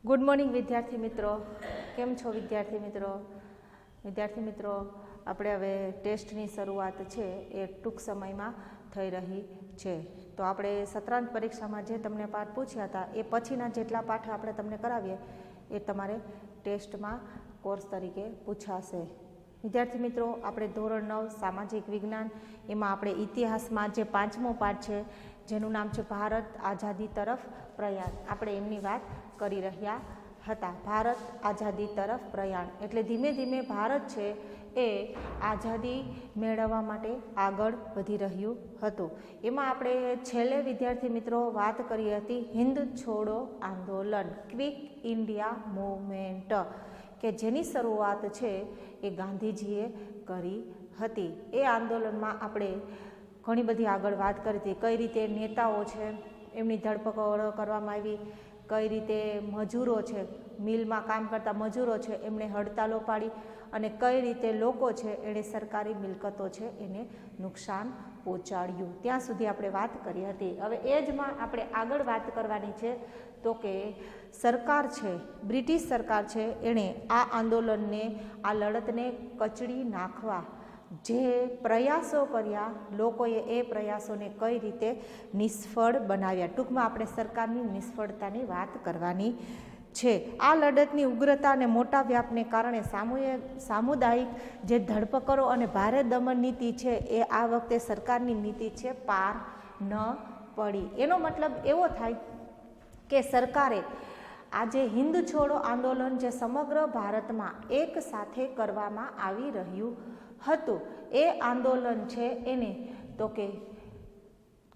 Good morning વિદ્યાર્થી મિત્રો, કેમ છો વિદ્યાર્થી મિત્રો? આપણે હવે ટેસ્ટની શરૂઆત છે એ ટૂંક સમયમાં થઈ રહી છે. તો આપણે સત્રાંત પરીક્ષામાં જે તમને પાઠ પૂછ્યા હતા એ પછીના જેટલા પાઠ આપણે તમને કરાવીએ એ તમારે ટેસ્ટમાં કોર્સ તરીકે પૂછાશે. વિદ્યાર્થી મિત્રો, આપણે ધોરણ 9 સામાજિક વિજ્ઞાન એમાં આપણે ઇતિહાસમાં જે 5મો પાઠ છે જેનું નામ છે ભારત આઝાદી તરફ પ્રયાણ, આપણે એમની વાત કરી રહ્યા હતા. ભારત આઝાદી તરફ પ્રયાણ એટલે ધીમે ધીમે ભારત છે એ આઝાદી મેળવવા માટે આગળ વધી રહ્યું હતું. એમાં આપણે છેલ્લે વિદ્યાર્થી મિત્રો વાત કરી હતી હિન્દ છોડો આંદોલન, ક્વિક ઇન્ડિયા મૂવમેન્ટ, કે જેની શરૂઆત છે એ ગાંધીજીએ કરી હતી. એ આંદોલનમાં આપણે ઘણી બધી આગળ વાત કરી હતી. કઈ રીતે નેતાઓ છે એમની ધરપકડ કરવામાં આવી, કઈ રીતે મજૂરો છે, મિલમાં કામ કરતા મજૂરો છે એમણે હડતાલો પાડી, અને કઈ રીતે લોકો છે એણે સરકારી મિલકતો છે એને નુકસાન પહોંચાડ્યું. ત્યાં સુધી આપણે વાત કરી હતી. હવે એ જમાં આપણે આગળ વાત કરવાની છે તો કે સરકાર છે, બ્રિટિશ સરકાર છે, એણે આ આંદોલનને, આ લડતને કચડી નાખવા જે પ્રયાસો કર્યા, લોકોએ એ પ્રયાસોને કઈ રીતે નિષ્ફળ બનાવ્યા. ટૂંકમાં આપણે સરકારની નિષ્ફળતાની વાત કરવાની છે. આ લડતની ઉગ્રતા અને મોટા વ્યાપને કારણે સામુદાયિક જે ધરપકડો અને ભારે દમન નીતિ છે એ આ વખતે સરકારની નીતિ છે પાર ન પડી. એનો મતલબ એવો થાય કે સરકારે આજે હિન્દ છોડો આંદોલન જે સમગ્ર ભારતમાં એક સાથે કરવામાં આવી રહ્યું હતું, એ આંદોલન છે એને તો કે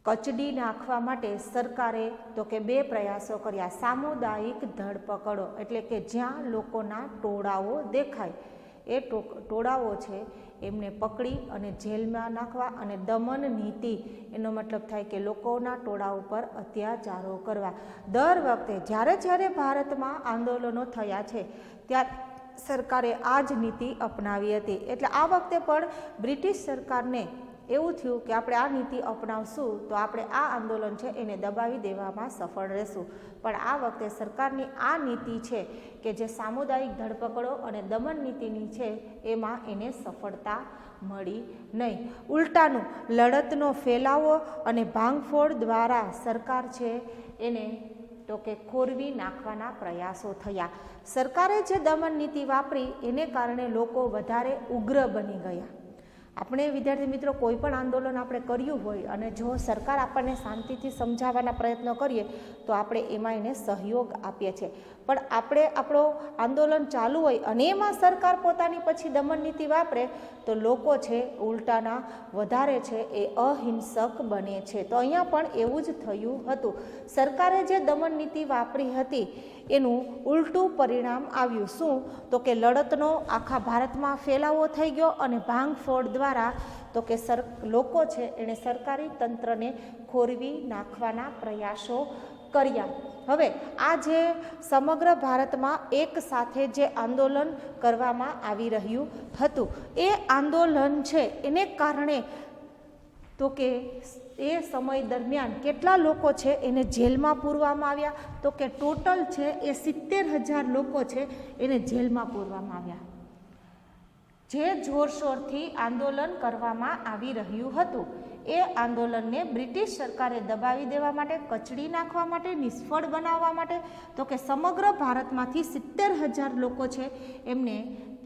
કચડી નાખવા માટે સરકારે તો કે બે પ્રયાસો કર્યા. સામુદાયિક ધરપકડો એટલે કે જ્યાં લોકોના ટોળાઓ દેખાય એ ટોળાઓ છે એમને પકડી અને જેલમાં નાખવા, અને દમન નીતિ એનો મતલબ થાય કે લોકોના ટોળા ઉપર અત્યાચારો કરવા. દર વખતે જ્યારે ભારતમાં આંદોલનો થયા છે ત્યારે સરકારે આ જ નીતિ અપનાવી હતી. એટલે આ વખતે પણ બ્રિટિશ સરકારને એવું થયું કે આપણે આ નીતિ અપનાવશું તો આપણે આ આંદોલન છે એને દબાવી દેવામાં સફળ રહેશું. પણ આ વખતે સરકારની આ નીતિ છે કે જે સામુદાયિક ધરપકડો અને દમન નીતિની છે એમાં એને સફળતા મળી નહીં. ઉલટાનું લડતનો ફેલાવો અને ભાંગફોડ દ્વારા સરકાર છે એને તો કે ખોરવી નાખવાના પ્રયાસો થયા. સરકારે જે દમન નીતિ વાપરી એને કારણે લોકો વધારે ઉગ્ર બની ગયા. આપણે વિદ્યાર્થી મિત્રો કોઈ પણ આંદોલન આપણે કર્યું હોય અને જો સરકાર આપણને શાંતિથી સમજાવવાના પ્રયત્નો કરીએ તો આપણે એમાં એને સહયોગ આપીએ છીએ. પણ આપણે આપણો આંદોલન ચાલુ હોય અને એમાં સરકાર પોતાની પછી દમન નીતિ વાપરે તો લોકો છે ઉલટાના વધારે છે એ અહિંસક બને છે. તો અહીંયા પણ એવું જ થયું હતું. સરકારે જે દમન નીતિ વાપરી હતી એનું ઉલટું પરિણામ આવ્યું. શું? તો કે લડતનો આખા ભારતમાં ફેલાવો થઈ ગયો અને ભાંગફોડ દ્વારા તો કે લોકો છે એણે સરકારી તંત્રને ખોરવી નાખવાના પ્રયાસો કર્યા. હવે આ જે સમગ્ર ભારતમાં એક સાથે જે આંદોલન કરવામાં આવી રહ્યું હતું એ આંદોલન છે એને કારણે તો કે એ સમય દરમિયાન કેટલા લોકો છે એને જેલમાં પૂરવામાં આવ્યા. તો કે ટોટલ છે એ 70,000 લોકો છે એને જેલમાં પૂરવામાં આવ્યા. જે જોરશોરથી આંદોલન કરવામાં આવી રહ્યું હતું એ આંદોલનને બ્રિટિશ સરકારે દબાવી દેવા માટે, કચડી નાખવા માટે, નિષ્ફળ બનાવવા માટે તો કે સમગ્ર ભારતમાંથી 70,000 લોકો છે એમને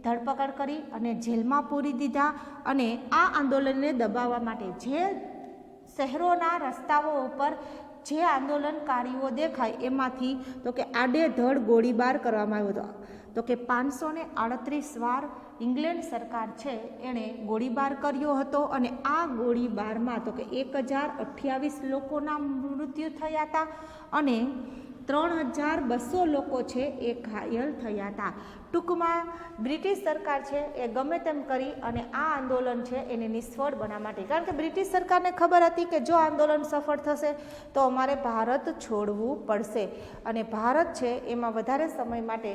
ધરપકડ કરી અને જેલમાં પૂરી દીધા. અને આ આંદોલનને દબાવવા માટે જે શહેરોના રસ્તાઓ ઉપર જે આંદોલનકારીઓ દેખાય એમાંથી તો કે આડેધડ ગોળીબાર કરવામાં આવ્યો હતો. તો કે 538 વાર ઇંગ્લેન્ડ સરકાર છે એણે ગોળીબાર કર્યો હતો. અને આ ગોળીબારમાં તો કે 1028 લોકોના મૃત્યુ થયા હતા અને 3200 લોકો છે એ ઘાયલ થયા હતા. ટૂંકમાં બ્રિટિશ સરકાર છે એ ગમે તેમ કરી અને આ આંદોલન છે એને નિષ્ફળ બનાવવા માટે, કારણ કે બ્રિટિશ સરકારને ખબર હતી કે જો આંદોલન સફળ થશે તો અમારે ભારત છોડવું પડશે અને ભારત છે એમાં વધારે સમય માટે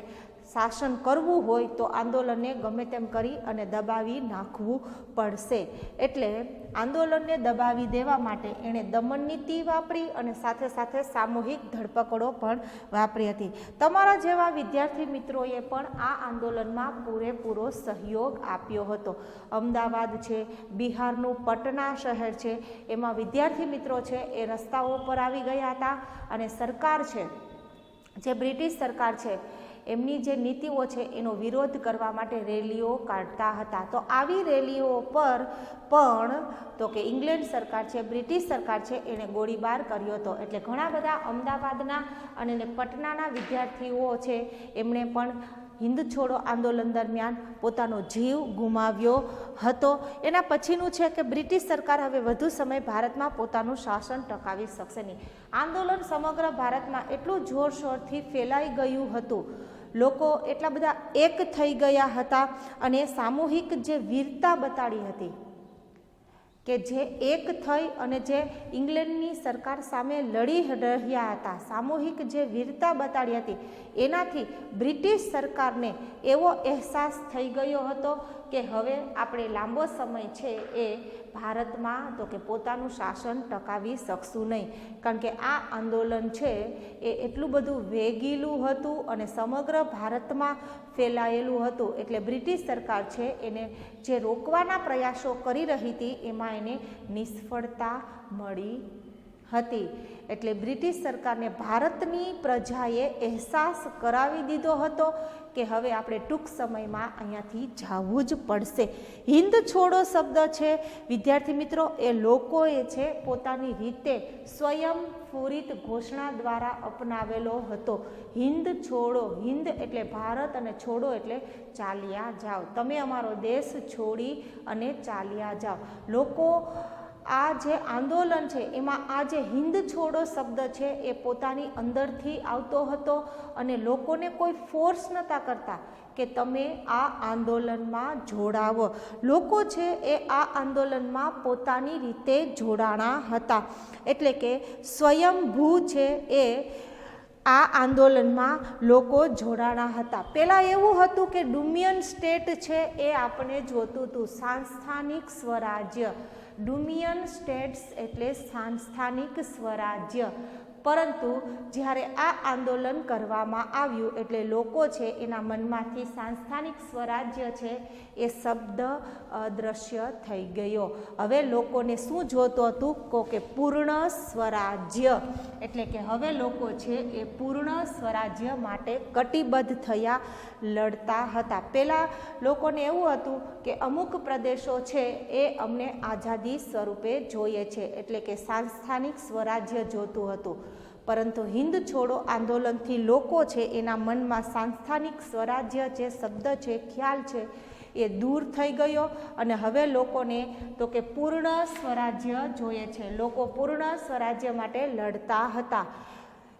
શાસન કરવું હોય તો આંદોલનને ગમે તેમ કરી અને દબાવી નાખવું પડશે. એટલે આંદોલનને દબાવી દેવા માટે એણે દમન નીતિ વાપરી અને સાથે સાથે સામૂહિક ધરપકડો પણ વાપરી હતી. તમારા જેવા વિદ્યાર્થી મિત્રોએ પણ આ આંદોલનમાં પૂરેપૂરો સહયોગ આપ્યો હતો. અમદાવાદ છે, બિહારનું પટના શહેર છે, એમાં વિદ્યાર્થી મિત્રો છે એ રસ્તાઓ પર આવી ગયા હતા અને સરકાર છે, જે બ્રિટિશ સરકાર છે, એમની જે નીતિઓ છે એનો વિરોધ કરવા માટે રેલીઓ કાઢતા હતા. તો આવી રેલીઓ પર પણ તો કે ઇંગ્લેન્ડ સરકાર છે, બ્રિટિશ સરકાર છે, એણે ગોળીબાર કર્યો હતો. એટલે ઘણા બધા અમદાવાદના અને પટનાના વિદ્યાર્થીઓ છે એમણે પણ હિન્દ છોડો આંદોલન દરમિયાન પોતાનો જીવ ગુમાવ્યો હતો. એના પછીનું છે કે બ્રિટિશ સરકાર હવે વધુ સમય ભારતમાં પોતાનું શાસન ટકાવી શકશે નહીં. આંદોલન સમગ્ર ભારતમાં એટલું જોરશોરથી ફેલાઈ ગયું હતું, લોકો એટલા બધા એક થઈ ગયા હતા અને સામૂહિક જે વીરતા બતાડી હતી કે જે એક થઈ અને જે ઇંગ્લેન્ડની સરકાર સામે લડી રહ્યા હતા, સામૂહિક જે વીરતા બતાડી હતી, એનાથી બ્રિટિશ સરકારને એવો અહેસાસ થઈ ગયો હતો કે હવે આપણે લાંબો સમય છે એ ભારતમાં તો કે પોતાનું શાસન ટકાવી શકશું નહીં. કારણ કે આ આંદોલન છે એ એટલું બધું વેગીલું હતું અને સમગ્ર ભારતમાં ફેલાયેલું હતું. એટલે બ્રિટિશ સરકાર છે એને જે રોકવાના પ્રયાસો કરી રહી હતી એમાં એને નિષ્ફળતા મળી હતી. એટલે બ્રિટિશ સરકારને ભારતની પ્રજાએ અહેસાસ કરાવી દીધો હતો કે હવે આપણે ટૂંક સમયમાં અહીંયાથી જવું જ પડશે. હિન્દ છોડો શબ્દ છે વિદ્યાર્થી મિત્રો એ લોકોએ છે પોતાની રીતે સ્વયંસ્ફુરિત ઘોષણા દ્વારા અપનાવેલો હતો. હિન્દ છોડો, હિન્દ એટલે ભારત અને છોડો એટલે ચાલ્યા જાઓ, તમે અમારો દેશ છોડી અને ચાલ્યા જાઓ. લોકો આ જે આંદોલન છે એમાં આ જે હિન્દ છોડો શબ્દ છે એ પોતાની અંદરથી આવતો હતો અને લોકોને કોઈ ફોર્સ નહોતા કરતા કે તમે આ આંદોલનમાં જોડાવો. લોકો છે એ આ આંદોલનમાં પોતાની રીતે જોડાણા હતા. એટલે કે સ્વયંભૂ છે એ આ આંદોલનમાં લોકો જોડાણા હતા. પહેલાં એવું હતું કે ડોમિનિયન સ્ટેટ છે એ આપણે જોતું હતું, સાંસ્થાનિક સ્વરાજ્ય. ડોમિનિયન સ્ટેટ્સ એટલે સાંસ્થાનિક સ્વરાજ્ય. પરંતુ જ્યારે આ આંદોલન કરવામાં આવ્યું એટલે લોકો છે એના મનમાંથી સાંસ્થાનિક સ્વરાજ્ય છે એ શબ્દ અદૃશ્ય થઈ ગયો. હવે લોકોને શું જોતું હતું કે પૂર્ણ સ્વરાજ્ય. એટલે કે હવે લોકો છે એ પૂર્ણ સ્વરાજ્ય માટે કટિબદ્ધ થયા, લડતા હતા. પહેલાં લોકોને એવું હતું કે અમુક પ્રદેશો છે એ અમને આઝાદી સ્વરૂપે જોઈએ છે, એટલે કે સાંસ્થાનિક સ્વરાજ્ય જોતું હતું. પરંતુ હિન્દ છોડો આંદોલનથી લોકો છે એના મનમાં સાંસ્થાનિક સ્વરાજ્ય જે શબ્દ છે, ખ્યાલ છે, એ દૂર થઈ ગયો અને હવે લોકોને તો કે પૂર્ણ સ્વરાજ્ય જોઈએ છે. લોકો પૂર્ણ સ્વરાજ્ય માટે લડતા હતા.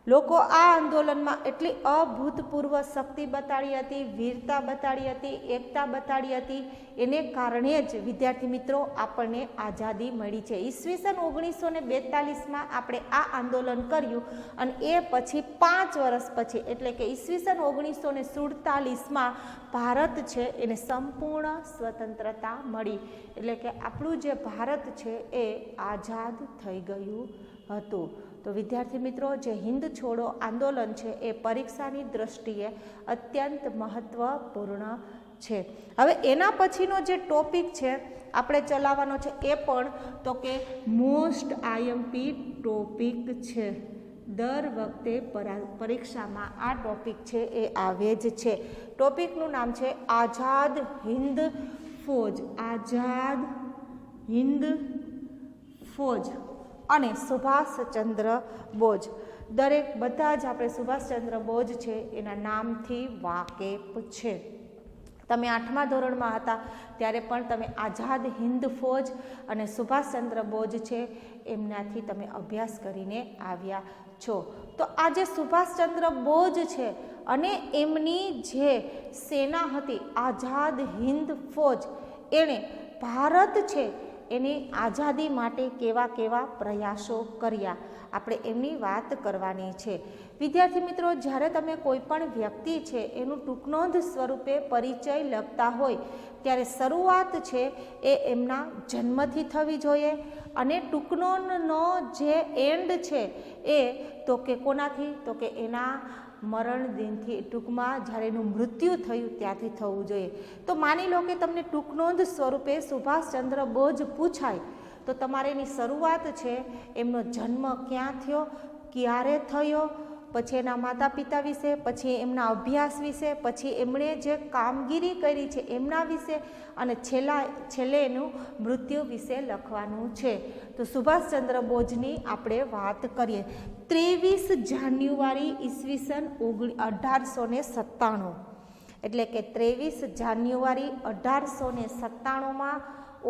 લોકો આ આંદોલનમાં એટલી અભૂતપૂર્વ શક્તિ બતાડી હતી, વીરતા બતાડી હતી, એકતા બતાડી હતી, એને કારણે જ વિદ્યાર્થી મિત્રો આપણને આઝાદી મળી છે. ઈસવીસન 1942માં આપણે આ આંદોલન કર્યું અને એ પછી 5 વર્ષ પછી એટલે કે ઈસવીસન 1947માં ભારત છે એને સંપૂર્ણ સ્વતંત્રતા મળી. એટલે કે આપણું જે ભારત છે એ આઝાદ થઈ ગયું હતું. તો વિદ્યાર્થી મિત્રો, જે હિન્દ છોડો આંદોલન છે એ પરીક્ષાની દ્રષ્ટિએ અત્યંત મહત્વપૂર્ણ છે. હવે એના પછીનો જે ટોપિક છે આપણે ચલાવવાનો છે એ પણ તો કે મોસ્ટ આઈએમપી ટોપિક છે. દર વખતે પરીક્ષામાં આ ટોપિક છે એ આવે જ છે. ટોપિકનું નામ છે આઝાદ હિન્દ ફોજ. આઝાદ હિન્દ ફોજ અને સુભાષચંદ્ર બોઝ. દરેક બધા જ આપણે સુભાષચંદ્ર બોઝ છે એના નામથી વાકેફ છે. તમે 8મા ધોરણમાં હતા ત્યારે પણ તમે આઝાદ હિન્દ ફોજ અને સુભાષચંદ્ર બોઝ છે એમનાથી તમે અભ્યાસ કરીને આવ્યા છો. તો આ જે સુભાષચંદ્ર બોઝ છે અને એમની જે સેના હતી આઝાદ હિન્દ ફોજ, એણે ભારત છે એની આઝાદી માટે કેવા કેવા પ્રયાસો કર્યા, આપણે એમની વાત કરવાની છે. વિદ્યાર્થી મિત્રો, જ્યારે તમે કોઈ પણ વ્યક્તિ છે એનું ટૂંકનોંધ સ્વરૂપે પરિચય લખતા હોય ત્યારે શરૂઆત છે એ એમના જન્મથી થવી જોઈએ અને ટૂંકનોંધનો જે એન્ડ છે એ તો કે કોનાથી, તો કે એના મરણ દિનથી, ટૂંકમાં જ્યારે એનું મૃત્યુ થયું ત્યાંથી થવું જોઈએ. તો માની લો કે તમને ટૂંકનોંધ સ્વરૂપે સુભાષચંદ્ર બોઝ પૂછાય તો તમારે એની શરૂઆત છે એમનો જન્મ ક્યાં થયો, ક્યારે થયો, પછી એના માતા પિતા વિશે, પછી એમના અભ્યાસ વિશે, પછી એમણે જે કામગીરી કરી છે એમના વિશે અને છેલ્લે એનું મૃત્યુ વિશે લખવાનું છે. તો સુભાષચંદ્ર બોઝની આપણે વાત કરીએ. 23 જાન્યુઆરી ઈસવીસન 1897, એટલે કે 23 જાન્યુઆરી 1897માં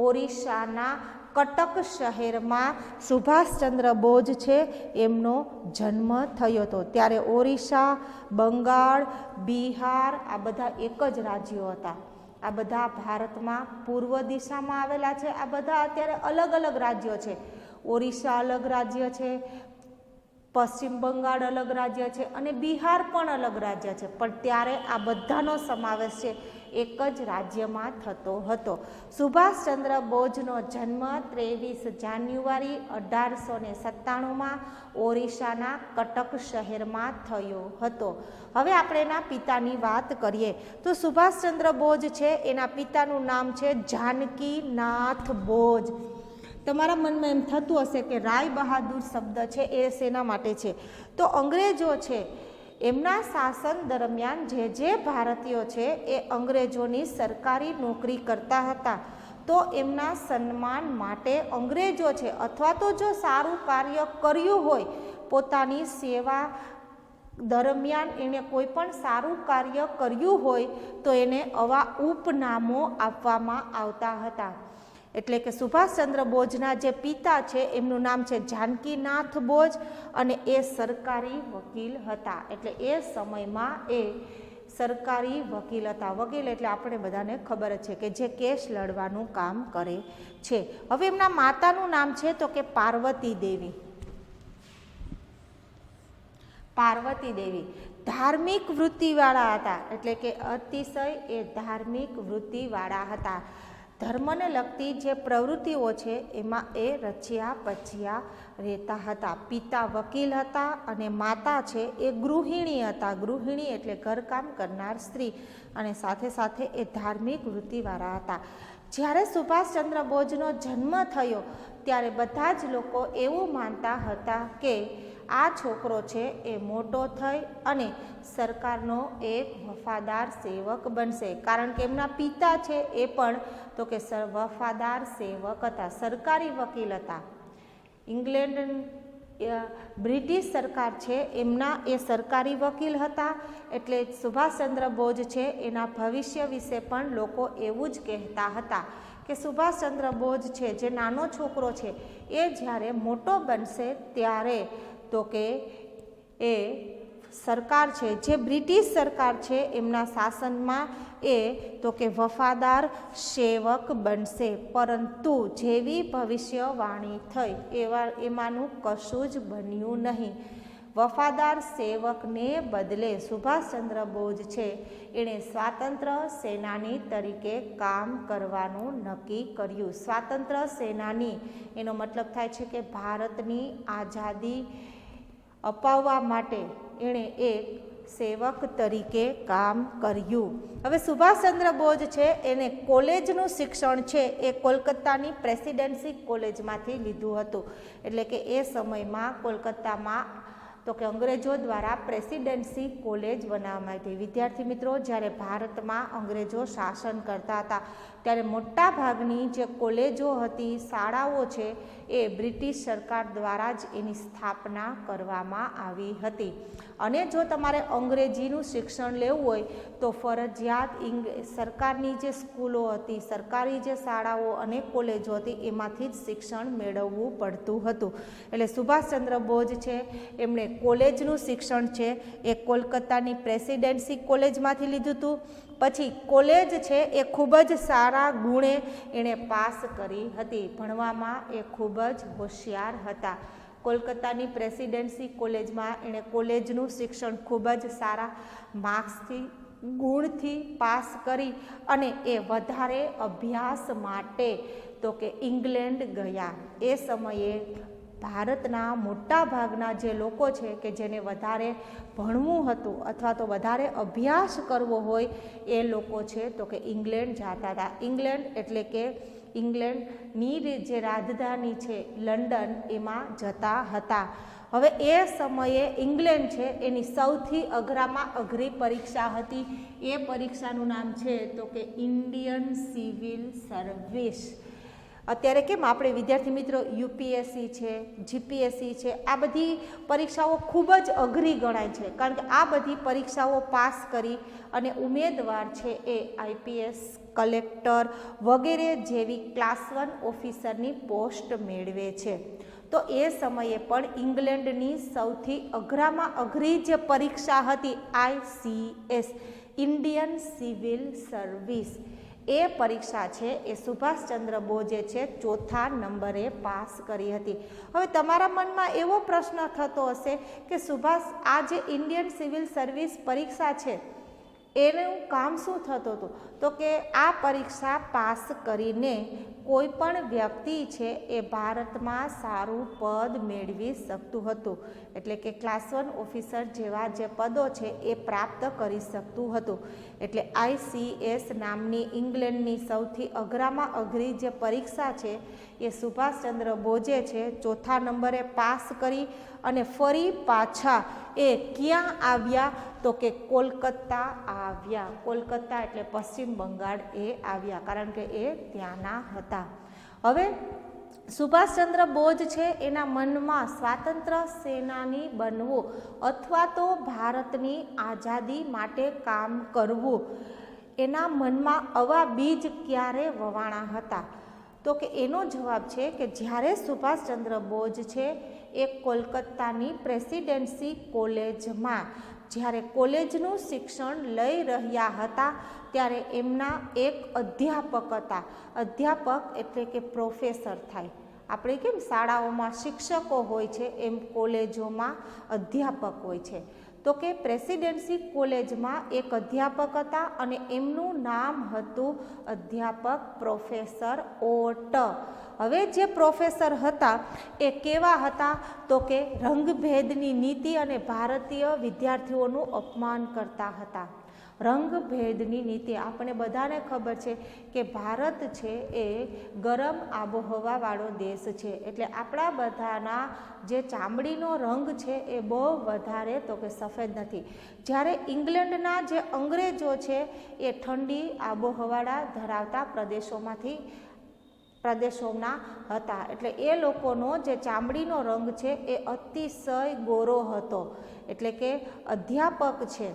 ઓરિસ્સાના કટક શહેરમાં સુભાષચંદ્ર બોઝ છે એમનો જન્મ થયો હતો. ત્યારે ઓરિસ્સા, બંગાળ, બિહાર આ બધા એક જ રાજ્યો હતા. આ બધા ભારતમાં પૂર્વ દિશામાં આવેલા છે. આ બધા અત્યારે અલગ અલગ રાજ્યો છે. ઓરિસ્સા અલગ રાજ્ય છે, પશ્ચિમ બંગાળ અલગ રાજ્ય છે અને બિહાર પણ અલગ રાજ્ય છે, પણ ત્યારે આ બધાનો સમાવેશ છે એક જ રાજ્યમાં થતો હતો. સુભાષચંદ્ર બોઝનો જન્મ 23 જાન્યુઆરી 1897માં ઓરિસ્સાના કટક શહેરમાં થયો હતો. હવે આપણે એના પિતાની વાત કરીએ તો સુભાષચંદ્ર બોઝ છે એના પિતાનું નામ છે જાનકીનાથ બોઝ. તમારા મનમાં એમ થતું હશે કે રાય બહાદુર શબ્દ છે એ શેના માટે છે? તો અંગ્રેજો છે એમના શાસન દરમિયાન જે ભારતીયો છે એ અંગ્રેજોની સરકારી નોકરી કરતા હતા, તો એમના સન્માન માટે અંગ્રેજો છે અથવા તો જો સારું કાર્ય કર્યું હોય, પોતાની સેવા દરમિયાન એને કોઈ પણ સારું કાર્ય કર્યું હોય તો એને આવા ઉપનામો આપવામાં આવતા હતા. એટલે કે સુભાષચંદ્ર બોઝના જે પિતા છે એમનું નામ છે જાનકીનાથ બોઝ અને એ સરકારી વકીલ હતા. એટલે એ સમયમાં એ સરકારી વકીલ હતા. વકીલ એટલે આપણે બધાને ખબર જ છે કે જે કેસ લડવાનું કામ કરે છે. હવે એમના માતાનું નામ છે તો કે પાર્વતી દેવી. પાર્વતી દેવી ધાર્મિક વૃત્તિવાળા હતા, એટલે કે અતિશય એ ધાર્મિક વૃત્તિવાળા હતા. ધર્મને લગતી જે પ્રવૃત્તિઓ છે એમાં એ રચ્યા પચ્યા રહેતા હતા. પિતા વકીલ હતા અને માતા છે એ ગૃહિણી હતા. ગૃહિણી એટલે ઘરકામ કરનાર સ્ત્રી અને સાથે સાથે એ ધાર્મિક વૃત્તિવાળા હતા. જ્યારે સુભાષચંદ્ર બોઝનો જન્મ થયો ત્યારે બધા જ લોકો એવું માનતા હતા કે આ છોકરો છે એ મોટો થઈ અને સરકારનો એક વફાદાર સેવક બનશે, કારણ કે એમના પિતા છે એ પણ તો કે વફાદાર સેવક હતા, સરકારી વકીલ હતા. ઇંગ્લેન્ડ બ્રિટિશ સરકાર છે એમના એ સરકારી વકીલ હતા. એટલે સુભાષચંદ્ર બોઝ છે એના ભવિષ્ય વિશે પણ લોકો એવું જ કહેતા હતા કે સુભાષચંદ્ર બોઝ છે જે નાનો છોકરો છે એ જ્યારે મોટો બનશે ત્યારે તો કે એ સરકાર છે જે બ્રિટિશ સરકાર છે એમના શાસનમાં એ તો કે વફાદાર સેવક બનશે. પરંતુ જેવી ભવિષ્યવાણી થઈ એમાંનું કશું જ બન્યું નહીં. વફાદાર સેવકને બદલે સુભાષચંદ્ર બોઝ છે એણે સ્વાતંત્ર્ય સેનાની તરીકે કામ કરવાનું નક્કી કર્યું. સ્વાતંત્ર્ય સેનાની એનો મતલબ થાય છે કે ભારતની આઝાદી અપાવવા માટે એણે એક સેવક તરીકે કામ કર્યું. હવે સુભાષચંદ્ર બોઝ છે એને કોલેજનું શિક્ષણ છે એ કોલકાતાની પ્રેસિડેન્સી કોલેજમાંથી લીધું હતું. એટલે કે એ સમયમાં કોલકાતામાં તો કે અંગ્રેજો દ્વારા પ્રેસિડેન્સી કોલેજ બનાવવામાં આવી. વિદ્યાર્થી મિત્રો, જ્યારે ભારતમાં અંગ્રેજો શાસન કરતા હતા ત્યારે મોટા ભાગની જે કોલેજો હતી, શાળાઓ છે એ બ્રિટિશ સરકાર દ્વારા જ એની સ્થાપના કરવામાં આવી હતી. અને જો તમારે અંગ્રેજીનું શિક્ષણ લેવું હોય તો ફરજિયાત સરકારની જે સ્કૂલો હતી, સરકારી જે શાળાઓ અને કોલેજો હતી એમાંથી જ શિક્ષણ મેળવવું પડતું હતું. એટલે સુભાષચંદ્ર બોઝ છે એમણે કોલેજનું શિક્ષણ છે એ કોલકાતાની પ્રેસિડેન્સી કોલેજમાંથી લીધું હતું. પછી કોલેજ છે એ ખૂબ જ સારા ગુણે એણે પાસ કરી હતી. ભણવામાં એ ખૂબ જ હોશિયાર હતા. કોલકાતાની પ્રેસિડેન્સી કોલેજમાં એણે કોલેજનું શિક્ષણ ખૂબ જ સારા માર્ક્સથી ગુણથી પાસ કરી અને એ વધારે અભ્યાસ માટે તો કે ઇંગ્લેન્ડ ગયા. એ સમયે ભારતના મોટા ભાગના જે લોકો છે કે જેને વધારે ભણવું હતું અથવા તો વધારે અભ્યાસ કરવો હોય એ લોકો છે તો કે ઇંગ્લેન્ડ જતા હતા. ઇંગ્લેન્ડ એટલે કે ઇંગ્લેન્ડની જે રાજધાની છે લંડન એમાં જતા હતા. હવે એ સમયે ઇંગ્લેન્ડ છે એની સૌથી અઘરામાં અઘરી પરીક્ષા હતી. એ પરીક્ષાનું નામ છે તો કે ઇન્ડિયન સિવિલ સર્વિસ. અત્યારે કેમ આપણે વિદ્યાર્થી મિત્રો યુપીએસસી છે, જીપીએસસી છે, આ બધી પરીક્ષાઓ ખૂબ જ અઘરી ગણાય છે. કારણ કે આ બધી પરીક્ષાઓ પાસ કરી અને ઉમેદવાર છે એ આઈપીએસ, કલેક્ટર વગેરે જેવી ક્લાસ 1 ઓફિસરની પોસ્ટ મેળવે છે. તો એ સમયે પણ ઇંગ્લેન્ડની સૌથી અઘરામાં અઘરી જે પરીક્ષા હતી ICS, ઇન્ડિયન સિવિલ સર્વિસ, એ પરીક્ષા છે એ સુભાષચંદ્ર બોઝે છે 4થા નંબરે પાસ કરી હતી. હવે તમારા મનમાં એવો પ્રશ્ન થતો હશે કે આ જે ઇન્ડિયન સિવિલ સર્વિસ પરીક્ષા છે એનું કામ શું થતું હતું? તો કે આ પરીક્ષા પાસ કરીને કોઈ પણ વ્યક્તિ છે એ ભારતમાં સારું પદ મેળવી શકતું હતું. એટલે કે ક્લાસ 1 ઓફિસર જેવા જે પદો છે એ પ્રાપ્ત કરી શકતું હતું. એટલે ICS નામની ઇંગ્લેન્ડની સૌથી અઘરામાં અઘરી જે પરીક્ષા છે એ સુભાષચંદ્ર બોઝે છે 4થા નંબરે પાસ કરી અને ફરી પાછા એ ક્યાં આવ્યા? તો કે કોલકાતા આવ્યા. કોલકાતા એટલે પશ્ચિમ બંગાળ એ આવ્યા, કારણ કે એ ત્યાંના હતા. હવે સુભાષચંદ્ર બોઝ છે એના મનમાં સ્વાતંત્ર્ય સેનાની બનવું અથવા તો ભારતની આઝાદી માટે કામ કરવું, એના મનમાં આવા બીજ ક્યારે વવાણા હતા? તો કે એનો જવાબ છે કે જ્યારે સુભાષચંદ્ર બોઝ છે એ કોલકાતાની પ્રેસિડેન્સી કોલેજમાં જ્યારે કોલેજનું શિક્ષણ લઈ રહ્યા હતા ત્યારે એમના એક અધ્યાપક હતા. અધ્યાપક એટલે કે પ્રોફેસર થાય. આપણે કેમ શાળાઓમાં શિક્ષકો હોય છે એમ કોલેજોમાં અધ્યાપક હોય છે. તો કે પ્રેસિડેન્સી કોલેજમાં એક અધ્યાપક હતા અને એમનું નામ હતું અધ્યાપક પ્રોફેસર ઓટ. હવે જે પ્રોફેસર હતા એ કેવા હતા? તો કે રંગભેદની નીતિ અને ભારતીય વિદ્યાર્થીઓનું અપમાન કરતા હતા. રંગભેદની નીતિ, આપણે બધાને ખબર છે કે ભારત છે એ ગરમ આબોહવાવાળો દેશ છે. એટલે આપણા બધાના જે ચામડીનો રંગ છે એ બહુ વધારે તો કે સફેદ નથી. જ્યારે ઇંગ્લેન્ડના જે અંગ્રેજો છે એ ઠંડી આબોહવાળા ધરાવતા પ્રદેશોના હતા. એટલે એ લોકોનો જે ચામડીનો રંગ છે એ અતિશય ગોરો હતો. એટલે કે અધ્યાપક છે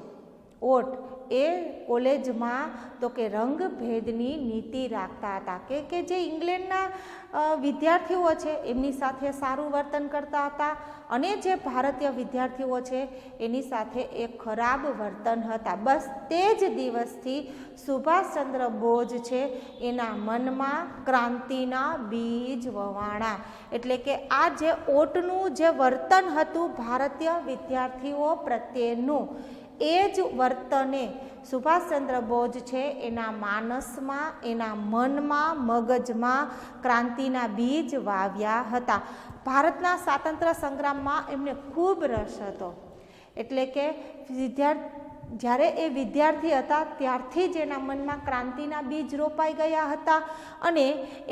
ઓટ એ કોલેજમાં તો કે રંગભેદની નીતિ રાખતા હતા કે જે ઇંગ્લેન્ડના વિદ્યાર્થીઓ છે એમની સાથે સારું વર્તન કરતા હતા અને જે ભારતીય વિદ્યાર્થીઓ છે એની સાથે એ ખરાબ વર્તન હતા. બસ તે જ દિવસથી સુભાષચંદ્ર બોઝ છે એના મનમાં ક્રાંતિના બીજ વવાણા. એટલે કે આ જે ઓટનું જે વર્તન હતું ભારતીય વિદ્યાર્થીઓ પ્રત્યેનું, એ જ વર્તને સુભાષચંદ્ર બોઝ છે એના માનસમાં, એના મનમાં, મગજમાં ક્રાંતિના બીજ વાવ્યા હતા. ભારતના સ્વાતંત્ર્ય સંગ્રામમાં એમને ખૂબ રસ હતો. એટલે કે જ્યારે એ વિદ્યાર્થી હતા ત્યારથી જ એના મનમાં ક્રાંતિના બીજ રોપાઈ ગયા હતા અને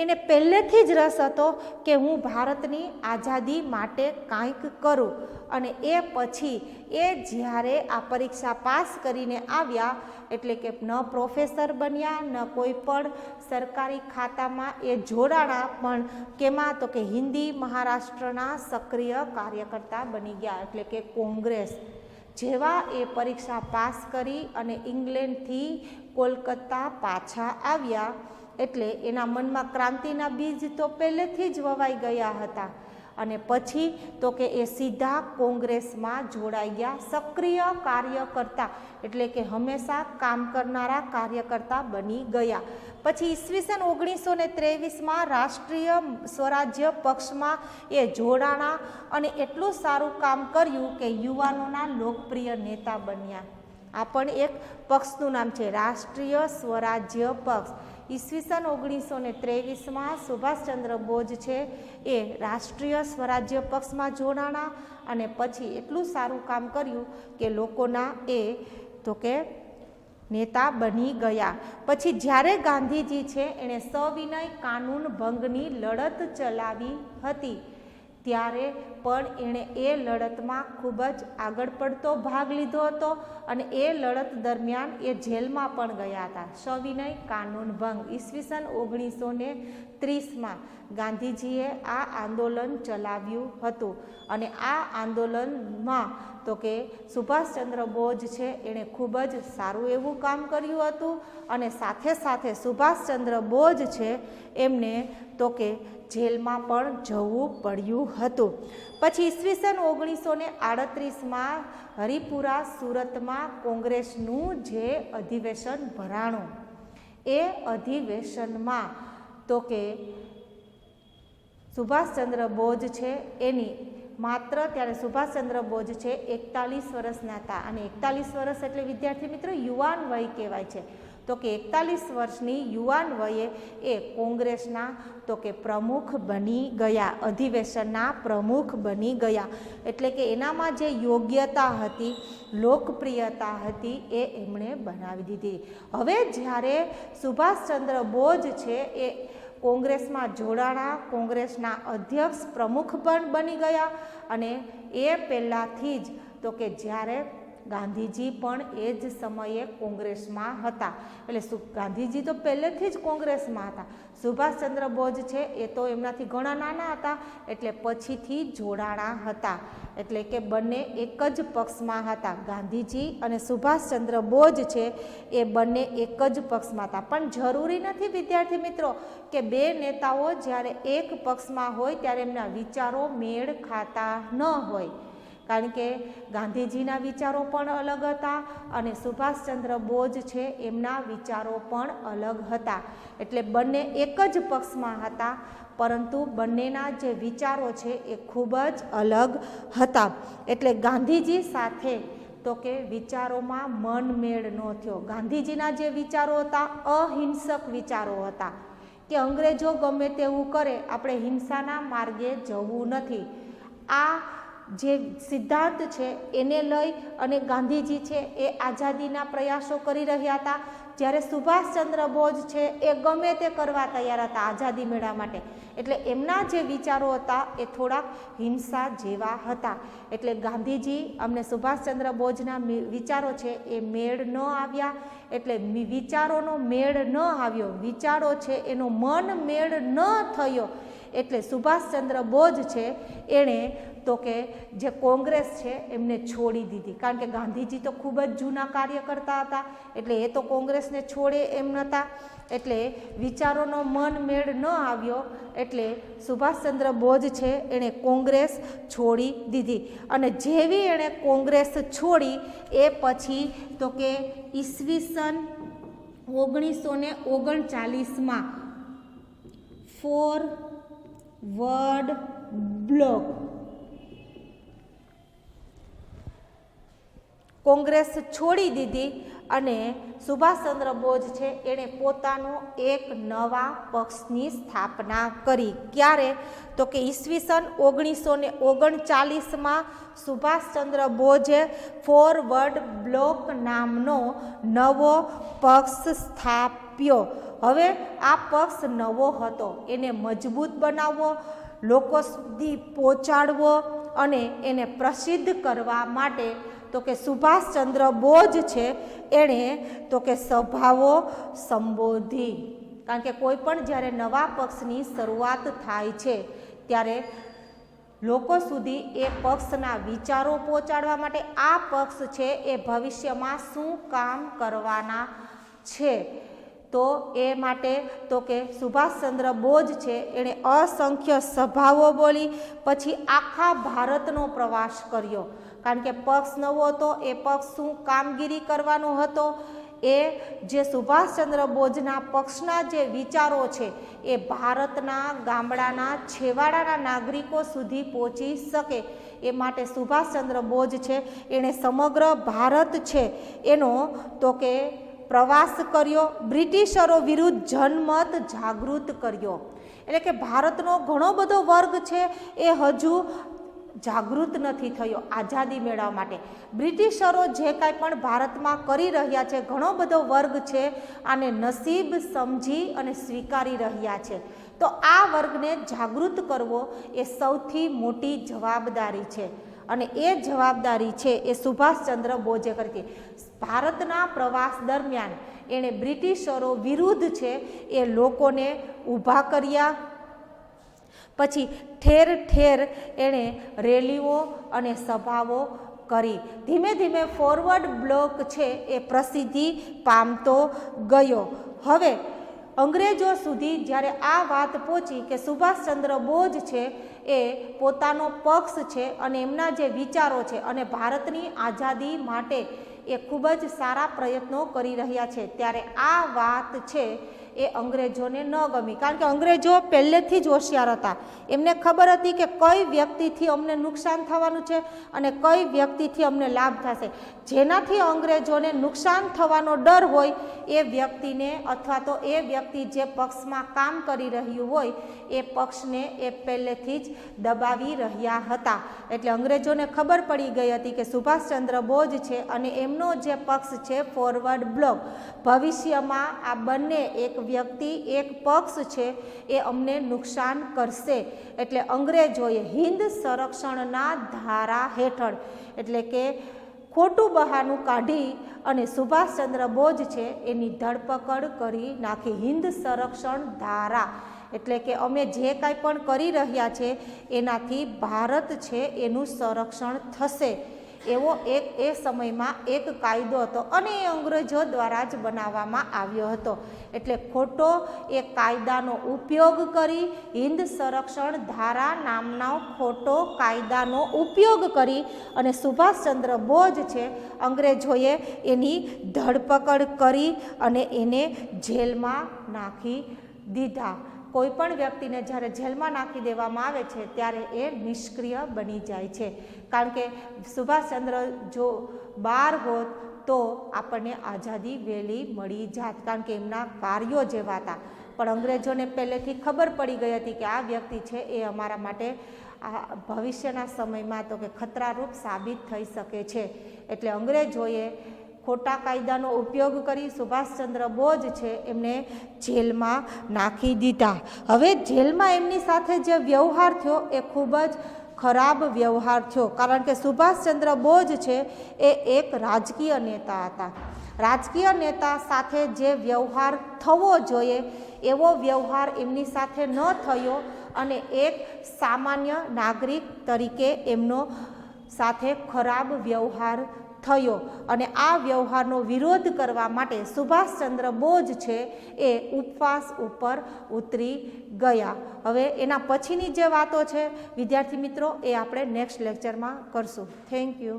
એને પહેલેથી જ રસ હતો કે હું ભારતની આઝાદી માટે કાંઈક કરું. અને એ પછી એ જ્યારે આ પરીક્ષા પાસ કરીને આવ્યા એટલે કે ન પ્રોફેસર બન્યા, ન કોઈ પણ સરકારી ખાતામાં એ જોડાણા, પણ કેમાં? તો કે હિન્દી મહારાષ્ટ્રના સક્રિય કાર્યકર્તા બની ગયા. એટલે કે કોંગ્રેસ જેવા એ પરીક્ષા પાસ કરી અને ઇંગ્લેન્ડથી કોલકાતા પાછા આવ્યા એટલે એના મનમાં ક્રાંતિના બીજ તો પહેલેથી જ વવાઈ ગયા હતા અને પછી તો કે એ સીધા કોંગ્રેસમાં જોડાઈ ગયા, સક્રિય કાર્યકર્તા એટલે કે હંમેશા કામ કરનારા કાર્યકર્તા બની ગયા. પછી ઈસવીસન 1923માં રાષ્ટ્રીય સ્વરાજ્ય પક્ષમાં એ જોડાણા અને એટલું સારું કામ કર્યું કે યુવાનોના લોકપ્રિય નેતા બન્યા. આ પણ એક પક્ષનું નામ છે, રાષ્ટ્રીય સ્વરાજ્ય પક્ષ. ઈસવીસન 1923માં સુભાષચંદ્ર બોઝ છે એ રાષ્ટ્રીય સ્વરાજ્ય પક્ષમાં જોડાણા અને પછી એટલું સારું કામ કર્યું કે લોકોના એ તો કે નેતા બની ગયા. પછી જ્યારે ગાંધીજી છે એણે સવિનય કાનૂન ભંગની લડત ચલાવી હતી ત્યારે પણ એણે એ લડતમાં ખૂબ જ આગળ પડતો ભાગ લીધો હતો અને એ લડત દરમિયાન એ જેલમાં પણ ગયા હતા. સવિનય કાનૂન ભંગ ઈસવીસન 1930માં ગાંધીજીએ આ આંદોલન ચલાવ્યું હતું અને આ આંદોલનમાં તો કે સુભાષચંદ્ર બોઝ છે એણે ખૂબ જ સારું એવું કામ કર્યું હતું અને સાથે સાથે સુભાષચંદ્ર બોઝ છે એમને તો કે જેલમાં પણ જવું પડ્યું હતું. પછી ઈસવીસન 1938માં હરિપુરા સુરતમાં કોંગ્રેસનું જે અધિવેશન ભરાણું એ અધિવેશનમાં તો કે સુભાષચંદ્ર બોઝ છે એની માત્ર ત્યારે સુભાષચંદ્ર બોઝ છે 41 વર્ષના હતા અને 41 વર્ષ એટલે વિદ્યાર્થી મિત્રો યુવાન વય કહેવાય છે. તો કે 41 વર્ષની યુવાન વયે એ કોંગ્રેસના તો કે પ્રમુખ બની ગયા, અધિવેશનના પ્રમુખ બની ગયા. એટલે કે એનામાં જે યોગ્યતા હતી, લોકપ્રિયતા હતી એ એમણે બનાવી દીધી. હવે જ્યારે સુભાષચંદ્ર બોઝ છે એ કોંગ્રેસમાં જોડાણા, કોંગ્રેસના અધ્યક્ષ પ્રમુખ પણ બની ગયા અને એ પહેલાંથી જ તો કે જ્યારે ગાંધીજી પણ એ જ સમયે કોંગ્રેસમાં હતા એટલે ગાંધીજી તો પહેલેથી જ કોંગ્રેસમાં હતા. સુભાષચંદ્ર બોઝ છે એ તો એમનાથી ઘણા નાના હતા એટલે પછીથી જોડાણા હતા. એટલે કે બંને એક જ પક્ષમાં હતા. ગાંધીજી અને સુભાષચંદ્ર બોઝ છે એ બંને એક જ પક્ષમાં હતા. પણ જરૂરી નથી વિદ્યાર્થી મિત્રો કે બે નેતાઓ જ્યારે એક પક્ષમાં હોય ત્યારે એમના વિચારો મેળ ખાતા ન હોય, કારણ કે ગાંધીજીના વિચારો પણ અલગ હતા અને સુભાષચંદ્ર બોઝ છે એમના વિચારો પણ અલગ હતા. એટલે બંને એક જ પક્ષમાં હતા પરંતુ બંનેના જે વિચારો છે એ ખૂબ જ અલગ હતા. એટલે ગાંધીજી સાથે તો કે વિચારોમાં મનમેળ ન થયો. ગાંધીજીના જે વિચારો હતા અહિંસક વિચારો હતા કે અંગ્રેજો ગમે તેવું કરે, આપણે હિંસાના માર્ગે જવું નથી. આ જે સિદ્ધાંત છે એને લઈ અને ગાંધીજી છે એ આઝાદીના પ્રયાસો કરી રહ્યા હતા, જ્યારે સુભાષચંદ્ર બોઝ છે એ ગમે તે કરવા તૈયાર હતા આઝાદી મેળવવા માટે. એટલે એમના જે વિચારો હતા એ થોડાક હિંસા જેવા હતા. એટલે ગાંધીજી અમને સુભાષચંદ્ર બોઝના વિચારો છે એ મેળ ન આવ્યા. એટલે વિચારોનો મેળ ન આવ્યો, વિચારો છે એનો મન મેળ ન થયો એટલે સુભાષચંદ્ર બોઝ છે એણે તો કે જે કોંગ્રેસ છે એમને છોડી દીધી. કારણ કે ગાંધીજી તો ખૂબ જ જૂના કાર્યકર્તા હતા એટલે એ તો કોંગ્રેસને છોડે એમ નહોતા. એટલે વિચારોનો મન મેળ ન આવ્યો એટલે સુભાષચંદ્ર બોઝ છે એણે કોંગ્રેસ છોડી દીધી. અને જેવી એણે કોંગ્રેસ છોડી એ પછી તો કે ઈસવીસન 1939માં ફોરવર્ડ બ્લોક કોંગ્રેસ છોડી દીધી અને સુભાષચંદ્ર બોઝ છે એણે પોતાનો એક નવા પક્ષની સ્થાપના કરી. ક્યારે? તો કે ઈસવીસન 1939માં સુભાષચંદ્ર બોઝે ફોરવર્ડ બ્લોક નામનો નવો પક્ષ સ્થાપ્યો. હવે આ પક્ષ નવો હતો, એને મજબૂત બનાવવો, લોકો સુધી પહોંચાડવો અને એને પ્રસિદ્ધ કરવા માટે તો કે સુભાષચંદ્ર બોઝ છે એણે તો કે સભાઓ સંબોધી. કારણ કે કોઈ પણ જ્યારે નવા પક્ષની શરૂઆત થાય છે ત્યારે લોકો સુધી એ પક્ષના વિચારો પહોંચાડવા માટે આ પક્ષ છે એ ભવિષ્યમાં શું કામ કરવાના છે. તો એ માટે તો કે સુભાષચંદ્ર બોઝ છે એણે અસંખ્ય સભાઓ બોલી, પછી આખા ભારતનો પ્રવાસ કર્યો, કારણ કે પક્ષ નવો હતો, એ પક્ષ શું કામગીરી કરવાનો હતો, એ જે સુભાષચંદ્ર બોઝના પક્ષના જે વિચારો છે એ ભારતના ગામડાના છેવાડાના નાગરિકો સુધી પહોંચી શકે, એ માટે સુભાષચંદ્ર બોઝ છે એણે સમગ્ર ભારત છે એનો તો કે પ્રવાસ કર્યો, બ્રિટિશરો વિરુદ્ધ જનમત જાગૃત કર્યો. એટલે કે ભારતનો ઘણો બધો વર્ગ છે એ હજુ જાગૃત નથી થયો આઝાદી મેળવવા માટે. બ્રિટિશરો જે કાંઈ પણ ભારતમાં કરી રહ્યા છે, ઘણો બધો વર્ગ છે આને નસીબ સમજી અને સ્વીકારી રહ્યા છે. તો આ વર્ગને જાગૃત કરવો એ સૌથી મોટી જવાબદારી છે, અને એ જવાબદારી છે એ સુભાષચંદ્ર બોઝે કરી હતી. ભારતના પ્રવાસ દરમિયાન એણે બ્રિટિશરો વિરુદ્ધ છે એ લોકોને ઊભા કર્યા, પછી ઠેર ઠેર એણે રેલીઓ અને સભાઓ કરી. ધીમે ધીમે ફોરવર્ડ બ્લોક છે એ પ્રસિદ્ધિ પામતો ગયો. હવે અંગ્રેજો સુધી જ્યારે આ વાત પહોંચી કે સુભાષચંદ્ર બોઝ છે એ પોતાનો પક્ષ છે અને એમના જે વિચારો છે અને ભારતની આઝાદી માટે એ ખૂબ જ સારા પ્રયત્નો કરી રહ્યા છે, ત્યારે આ વાત છે એ અંગ્રેજોને ન ગમી. કારણ કે અંગ્રેજો પહેલેથી જ હોશિયાર હતા, એમને ખબર હતી કે કઈ વ્યક્તિથી અમને નુકસાન થવાનું છે અને કઈ વ્યક્તિથી અમને લાભ થશે. જેનાથી અંગ્રેજોને નુકસાન થવાનો ડર હોય એ વ્યક્તિને અથવા તો એ વ્યક્તિ જે પક્ષમાં કામ કરી રહ્યું હોય એ પક્ષને એ પહેલેથી જ દબાવી રહ્યા હતા. એટલે અંગ્રેજોને ખબર પડી ગઈ હતી કે સુભાષચંદ્ર બોઝ છે અને એમનો જે પક્ષ છે ફોરવર્ડ બ્લોક, ભવિષ્યમાં આ બંને એક વ્યક્તિ એક પક્ષ છે એ અમને નુકસાન કરશે. એટલે અંગ્રેજોએ હિન્દ સંરક્ષણના ધારા હેઠળ એટલે કે ખોટું બહાનું કાઢી અને સુભાષચંદ્ર બોઝ છે એની ધરપકડ કરી નાખી. હિન્દ સંરક્ષણ ધારા એટલે કે અમે જે કાંઈ પણ કરી રહ્યા છે એનાથી ભારત છે એનું સંરક્ષણ થશે, એવો એ સમયમાં એક કાયદો હતો અને એ અંગ્રેજો દ્વારા જ બનાવવામાં આવ્યો હતો. એટલે ખોટો એ કાયદાનો ઉપયોગ કરી, હિન્દ સંરક્ષણ ધારા નામનો ખોટો કાયદાનો ઉપયોગ કરી અને સુભાષચંદ્ર બોઝ છે અંગ્રેજોએ એની ધરપકડ કરી અને એને જેલમાં નાખી દીધા. કોઈ પણ વ્યક્તિને જ્યારે જેલમાં નાખી દેવામાં આવે છે ત્યારે એ નિષ્ક્રિય બની જાય છે, કારણ કે સુભાષચંદ્ર જો બહાર હોત તો આપણને આઝાદી વહેલી મળી જાત, કારણ કે એમના કાર્યો જેવા હતા. પણ અંગ્રેજોને પહેલેથી ખબર પડી ગઈ હતી કે આ વ્યક્તિ છે એ અમારા માટે આ ભવિષ્યના સમયમાં તો કે ખતરારૂપ સાબિત થઈ શકે છે. એટલે અંગ્રેજોએ ખોટા કાયદાનો ઉપયોગ કરી સુભાષચંદ્ર બોઝ છે એમને જેલમાં નાખી દીધા. હવે જેલમાં એમની સાથે જે વ્યવહાર થયો એ ખૂબ જ ખરાબ વ્યવહાર થયો, કારણ કે સુભાષચંદ્ર બોઝ છે એ એક રાજકીય નેતા હતા. રાજકીય નેતા સાથે જે વ્યવહાર થવો જોઈએ એવો વ્યવહાર એમની સાથે ન થયો અને એક સામાન્ય નાગરિક તરીકે એમનો સાથે ખરાબ વ્યવહાર થયો અને આ વ્યવહારનો વિરોધ કરવા માટે સુભાષચંદ્ર બોઝ છે એ ઉપવાસ ઉપર ઉતરી ગયા. હવે એના પછીની જે વાતો છે વિદ્યાર્થી મિત્રો એ આપણે નેક્સ્ટ લેક્ચરમાં કરશું. Thank you.